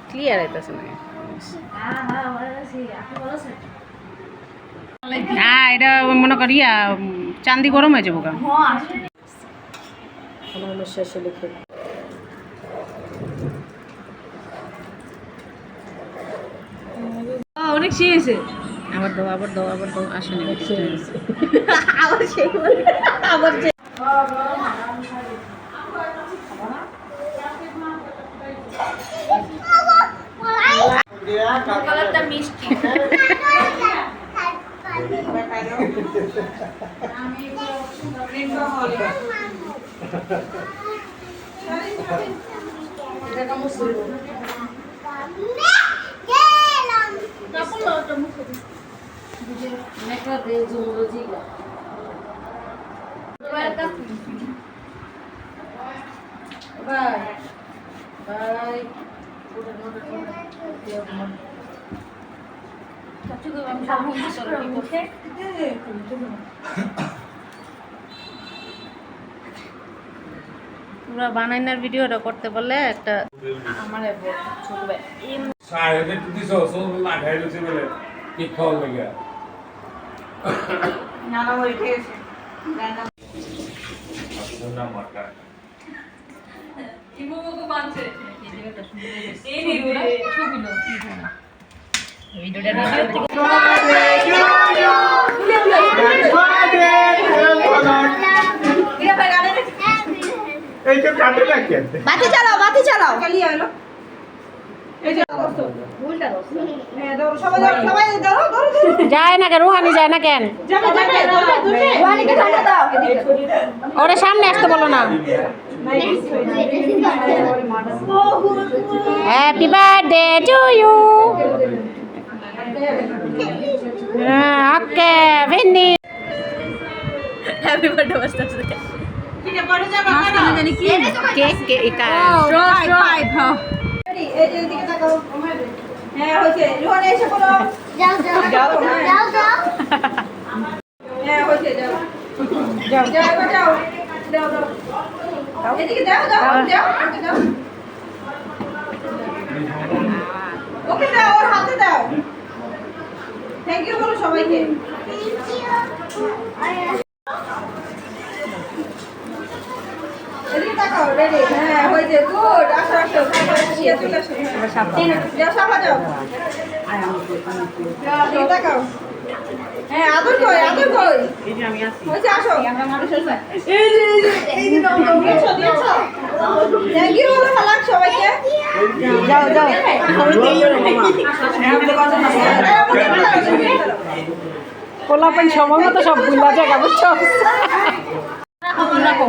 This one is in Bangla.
ক্লিয়ার আইতাছে না। হ্যাঁ এটা মনে করিয়া চান্দি গরম হয়ে যাবো গা। শেষে লিখে অনেক শিখেছে। আবার দাও আবার দাও আবার দাও আসেনি আবার সেই আবার কালারটা মিষ্টি। পুরা বানাইনার ভিডিওটা করতে বললে একটা আমার ছোট ভাই সাইডে দিছো সোল না খাইলছে বলে কি খাওয়া লাগা না না ওই খেয়েছে না না মাটা ইমোগো বানছে এই ভিডিওটা ছবিলো ভিডিওটা বাতি চালাও বাতি চালাও যায় না কেন রুহানি যায় না কেন ওরা সামনে আসতে বলো না happy birthday to you okay ভিন্নি হ্যাপি বার্থডে বাস্তা কেক কেক এটা হ্যাঁ হয়েছে রোহন এসে বলো যাও যাও যাও যাও যাও হ্যাঁ হয়েছে যাও যাও যাও যাও দাও দাও এদিকে দাও দাও দাও দাও ওকে দাও ওর হাতে দাও থ্যাংক ইউ বলো সবাইকে এদিকে তাকাও রেডি হ্যাঁ হয়েছে গুড আসো আসো চলে আসো যাও সাফা যাও এদিকে তাকাও হ্যাঁ আদর কই এই যে আমি আছি হয়েছে আসো আমরা মানুষ আছে এই যে দাও দাও দিছো দিছো থ্যাংক ইউ বলো সালাম সবাইকে যাও যাও আমি দেইও না কোলাপন সময় মতো সব ভুলা জায়গা বুঝছো রাখো রাখো